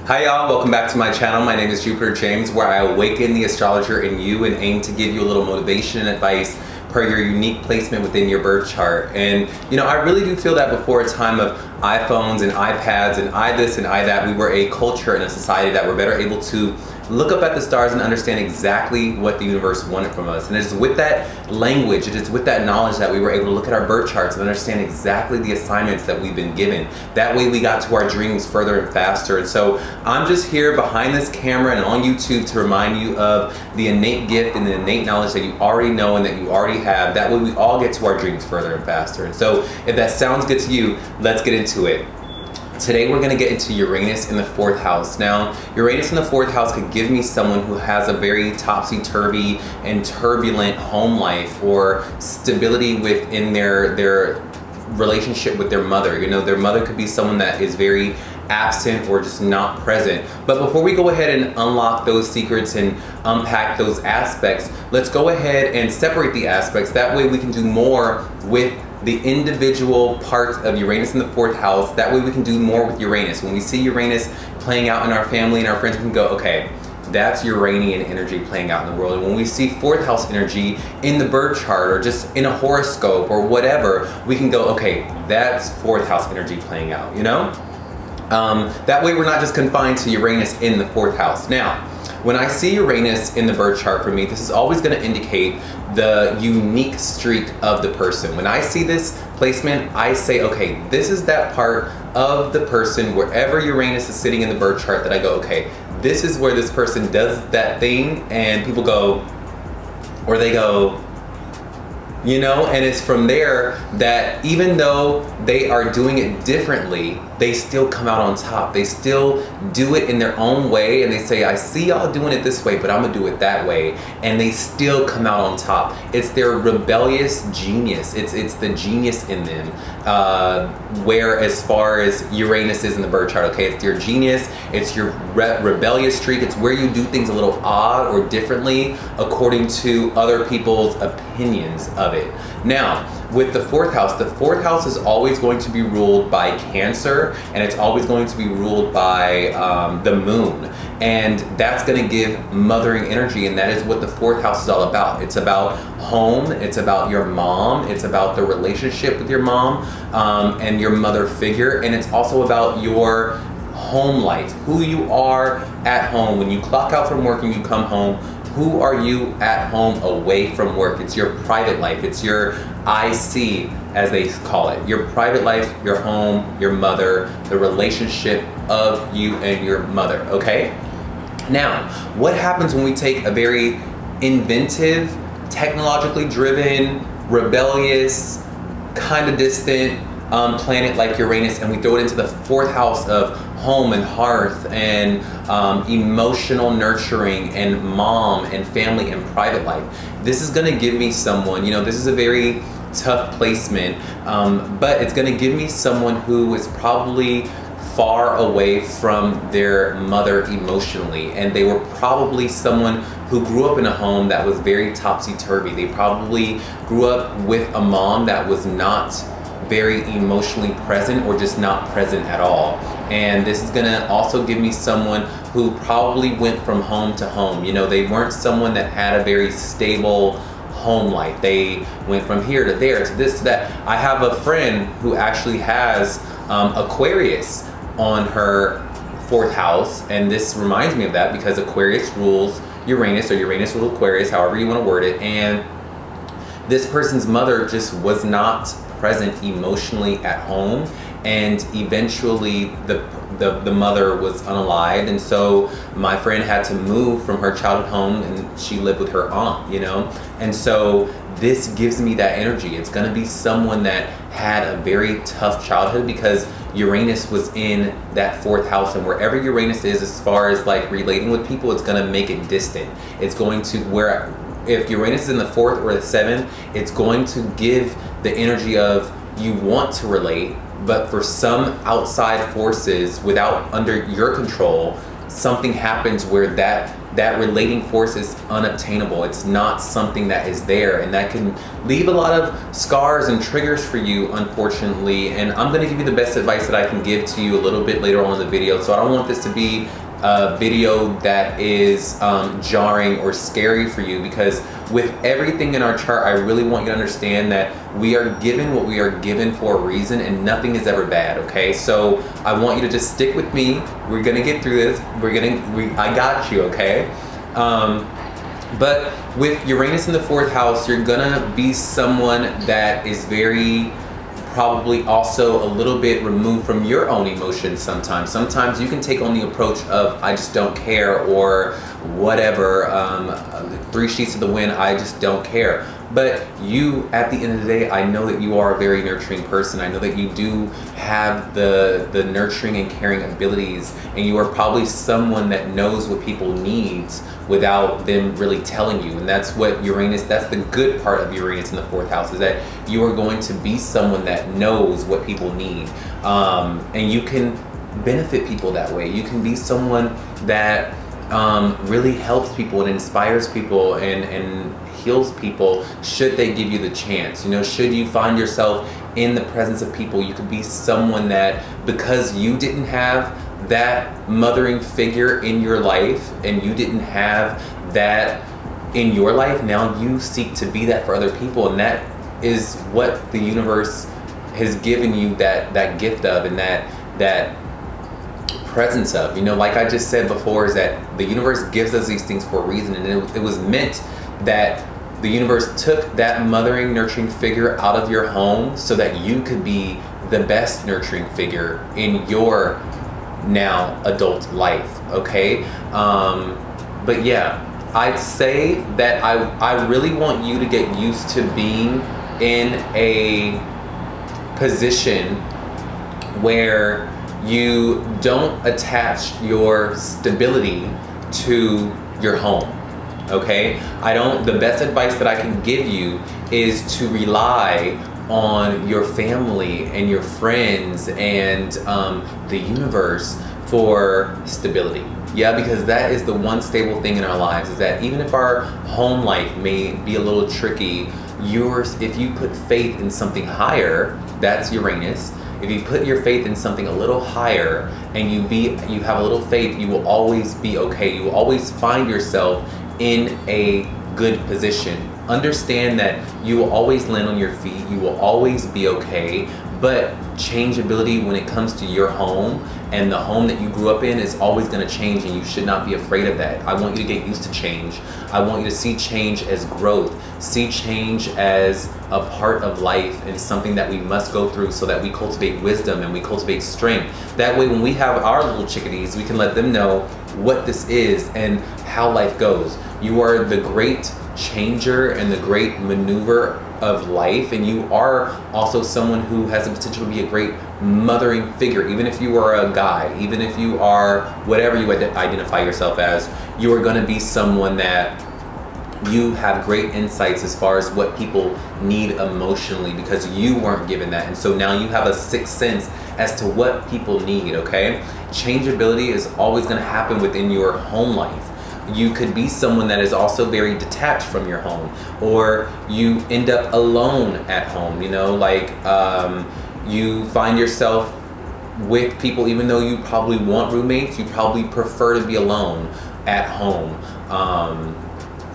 Hi y'all, welcome back to my channel. My name is Jupiter James, where I awaken the astrologer in you and aim to give you a little motivation and advice per your unique placement within your birth chart. And I really do feel that before a time of iPhones and iPads and I this and I that, we were a culture and a society that were better able to look up at the stars and understand exactly what the universe wanted from us. And it is with that language, it is with that knowledge that we were able to look at our birth charts and understand exactly the assignments that we've been given. That way we got to our dreams further and faster. And so I'm just here behind this camera and on YouTube to remind you of the innate gift and the innate knowledge that you already know and that you already have. That way we all get to our dreams further and faster. And so if that sounds good to you, let's get into it. Today we're going to get into Uranus in the 4th house. Now, Uranus in the 4th house could give me someone who has a very topsy-turvy and turbulent home life or stability within their relationship with their mother. Their mother could be someone that is very absent or just not present. But before we go ahead and unlock those secrets and unpack those aspects, let's go ahead and separate the aspects. That way we can do more with the individual parts of Uranus in the 4th house. That way we can do more with Uranus. When we see Uranus playing out in our family and our friends, we can go, okay, that's Uranian energy playing out in the world. And when we see 4th house energy in the birth chart or just in a horoscope or whatever, we can go, okay, that's 4th house energy playing out, That way we're not just confined to Uranus in the 4th house. Now, when I see Uranus in the birth chart for me, this is always going to indicate the unique streak of the person. When I see this placement, I say, okay, this is that part of the person wherever Uranus is sitting in the birth chart that I go, okay, this is where this person does that thing, and people go, or they go, and it's from there that even though they are doing it differently, they still come out on top. They still do it in their own way, and they say, I see y'all doing it this way, but I'm gonna do it that way. And they still come out on top. It's their rebellious genius. It's the genius in them. Where as far as Uranus is in the birth chart, okay, it's your genius, it's your rebellious streak, it's where you do things a little odd or differently according to other people's opinions of it. Now, with the 4th house is always going to be ruled by Cancer, and it's always going to be ruled by the moon. And that's going to give mothering energy, and that is what the 4th house is all about. It's about home, it's about your mom, it's about the relationship with your mom and your mother figure, and it's also about your home life, who you are at home. When you clock out from work and you come home, who are you at home away from work? It's your private life. It's your IC, as they call it. Your private life, your home, your mother, the relationship of you and your mother, okay? Now, what happens when we take a very inventive, technologically driven, rebellious, kind of distant planet like Uranus, and we throw it into the 4th house of home and hearth and emotional nurturing and mom and family and private life? This is going to give me someone, this is a very tough placement, but it's going to give me someone who is probably far away from their mother emotionally, and they were probably someone who grew up in a home that was very topsy-turvy. They probably grew up with a mom that was not very emotionally present or just not present at all. And this is gonna also give me someone who probably went from home to home. They weren't someone that had a very stable home life. They went from here to there to this to that. I have a friend who actually has Aquarius on her 4th house, and this reminds me of that because Aquarius rules Uranus, or Uranus rules Aquarius, however you want to word it. And this person's mother just was not present emotionally at home, and eventually the mother was unalived, and so my friend had to move from her childhood home, and she lived with her aunt, and so this gives me that energy. It's going to be someone that had a very tough childhood because Uranus was in that 4th house, and wherever Uranus is as far as like relating with people, it's going to make it distant. It's going to, where if Uranus is in the 4th or the 7th, it's going to give the energy of you want to relate, but for some outside forces without under your control, something happens where that that relating force is unobtainable. It's not something that is there, and that can leave a lot of scars and triggers for you, unfortunately. And I'm going to give you the best advice that I can give to you a little bit later on in the video. So I don't want this to be a video that is jarring or scary for you, because with everything in our chart, I really want you to understand that we are given what we are given for a reason, and nothing is ever bad, okay? So I want you to just stick with me. We're gonna get through this. I got you, okay? But with Uranus in the 4th house, you're gonna be someone that is very probably also a little bit removed from your own emotions sometimes. Sometimes you can take on the approach of, I just don't care, or whatever, 3 sheets to the wind, I just don't care. But you, at the end of the day, I know that you are a very nurturing person. I know that you do have the nurturing and caring abilities, and you are probably someone that knows what people need without them really telling you. And that's what Uranus, that's the good part of Uranus in the 4th house, is that you are going to be someone that knows what people need. And you can benefit people that way. You can be someone that really helps people and inspires people and heals people should they give you the chance. You know, should you find yourself in the presence of people, you could be someone that, because you didn't have that mothering figure in your life and you didn't have that in your life, now you seek to be that for other people. And that is what the universe has given you that gift of, and that presence of. You know, like I just said before, is that the universe gives us these things for a reason, and it was meant that the universe took that mothering, nurturing figure out of your home so that you could be the best nurturing figure in your now adult life, okay? But yeah, I'd say that I really want you to get used to being in a position where you don't attach your stability to your home, okay? The best advice that I can give you is to rely on your family and your friends and the universe for stability. Yeah, because that is the one stable thing in our lives, is that even if our home life may be a little tricky, if you put faith in something higher, that's Uranus. If you put your faith in something a little higher and you have a little faith, you will always be okay. You will always find yourself in a good position. Understand that you will always land on your feet. You will always be okay. But changeability when it comes to your home and the home that you grew up in is always going to change, and you should not be afraid of that. I want you to get used to change. I want you to see change as growth. See change as a part of life and something that we must go through so that we cultivate wisdom and we cultivate strength. That way when we have our little chickadees, we can let them know what this is and how life goes. You are the great changer and the great maneuver of life, and you are also someone who has the potential to be a great mothering figure. Even if you are a guy, even if you are whatever you identify yourself as, you are going to be someone that you have great insights as far as what people need emotionally, because you weren't given that, and so now you have a sixth sense as to what people need, okay? Changeability is always going to happen within your home life. You could be someone that is also very detached from your home, or you end up alone at home, you know, like you find yourself with people, even though you probably want roommates, you probably prefer to be alone at home.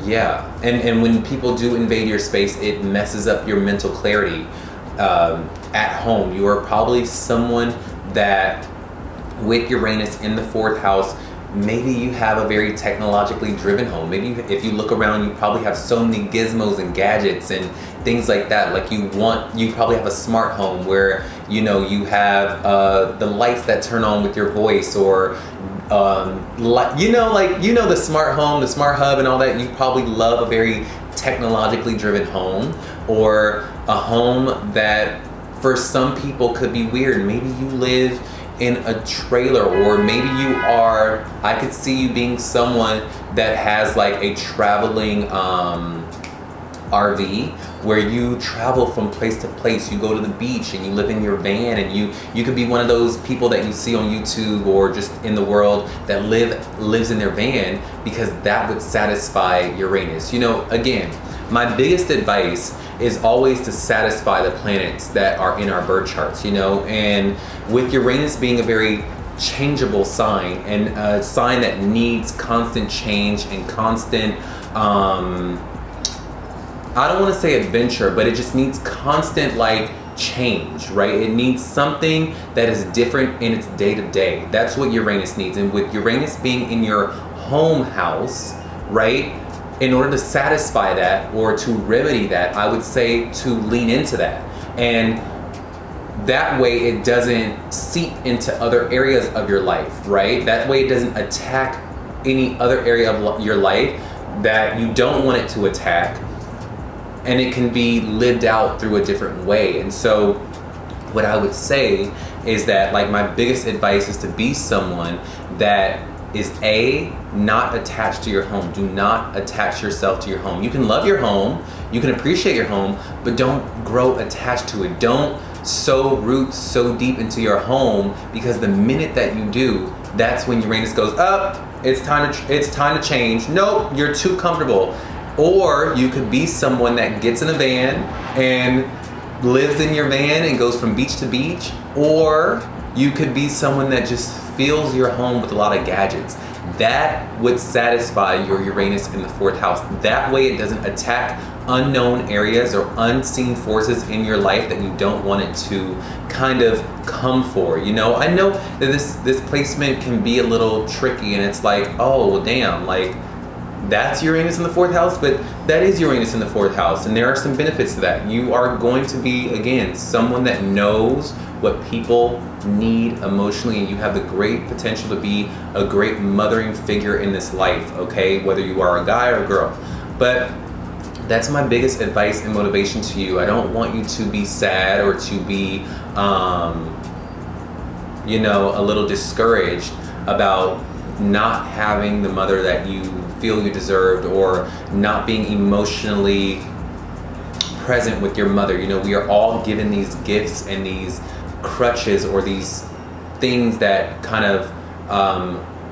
Yeah, and when people do invade your space, it messes up your mental clarity. At home, you are probably someone that, with Uranus in the 4th house, maybe you have a very technologically driven home. Maybe if you look around, you probably have so many gizmos and gadgets and things like that. Like you probably have a smart home where, you know, you have the lights that turn on with your voice, or the smart home, the smart hub and all that. You probably love a very technologically driven home, or a home that for some people could be weird. Maybe you live in a trailer, or maybe I could see you being someone that has like a traveling RV, where you travel from place to place. You go to the beach and you live in your van, and you could be one of those people that you see on YouTube or just in the world that lives in their van, because that would satisfy Uranus. You know, again, my biggest advice is always to satisfy the planets that are in our birth charts, you know, and with Uranus being a very changeable sign, and a sign that needs constant change and constant, I don't want to say adventure, but it just needs constant like change, right? It needs something that is different in its day to day. That's what Uranus needs. And with Uranus being in your home house, right? In order to satisfy that or to remedy that, I would say to lean into that. And that way it doesn't seep into other areas of your life, right? That way it doesn't attack any other area of your life that you don't want it to attack, and it can be lived out through a different way. And so what I would say is that, like, my biggest advice is to be someone that is not attached to your home. Do not attach yourself to your home. You can love your home, you can appreciate your home, but don't grow attached to it. Don't sow roots so deep into your home, because the minute that you do, that's when Uranus goes up. It's time to change. Nope, you're too comfortable. Or you could be someone that gets in a van and lives in your van and goes from beach to beach. Or you could be someone that just fills your home with a lot of gadgets. That would satisfy your Uranus in the 4th house. That way it doesn't attack unknown areas or unseen forces in your life that you don't want it to kind of come for. You know, I know that this placement can be a little tricky, and it's like, oh, well, damn, like, that's Uranus in the 4th house, but that is Uranus in the 4th house, and there are some benefits to that. You are going to be, again, someone that knows what people need emotionally, and you have the great potential to be a great mothering figure in this life, okay? Whether you are a guy or a girl. But that's my biggest advice and motivation to you. I don't want you to be sad or to be, you know, a little discouraged about not having the mother that you feel you deserved, or not being emotionally present with your mother. You know, we are all given these gifts and these crutches, or these things that kind of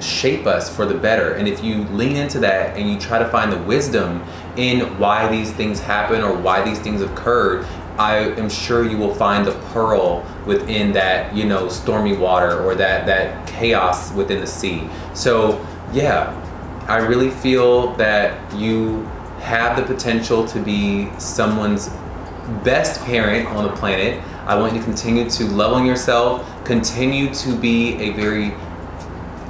shape us for the better. And if you lean into that and you try to find the wisdom in why these things happen or why these things occurred, I am sure you will find the pearl within that, you know, stormy water, or that chaos within the sea. So yeah, I really feel that you have the potential to be someone's best parent on the planet. I want you to continue to love on yourself, continue to be a very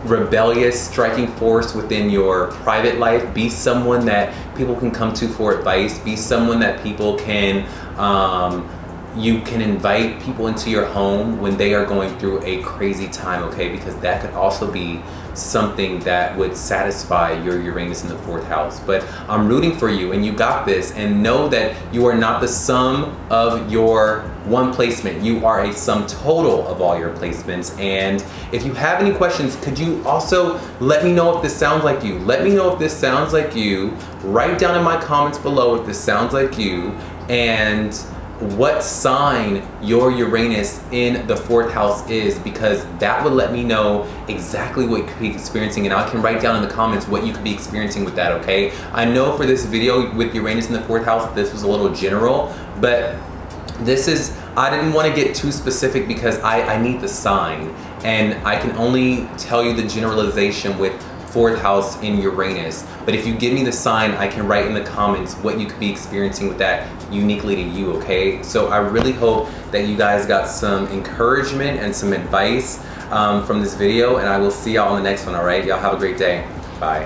rebellious, striking force within your private life. Be someone that people can come to for advice. Be someone that people can, you can invite people into your home when they are going through a crazy time, okay? Because that could also be something that would satisfy your Uranus in the 4th house. But I'm rooting for you, and you got this. And know that you are not the sum of your one placement. You are a sum total of all your placements. And if you have any questions, could you also let me know if this sounds like you? Let me know if this sounds like you. Write down in my comments below if this sounds like you, and what sign your Uranus in the 4th house is, because that would let me know exactly what you could be experiencing, and I can write down in the comments what you could be experiencing with that, okay? I know for this video with Uranus in the 4th house, this was a little general, but this is, I didn't want to get too specific because I need the sign, and I can only tell you the generalization with 4th house in Uranus. But if you give me the sign, I can write in the comments what you could be experiencing with that uniquely to you, okay? So I really hope that you guys got some encouragement and some advice from this video, and I will see y'all on the next one, all right? Y'all have a great day. Bye.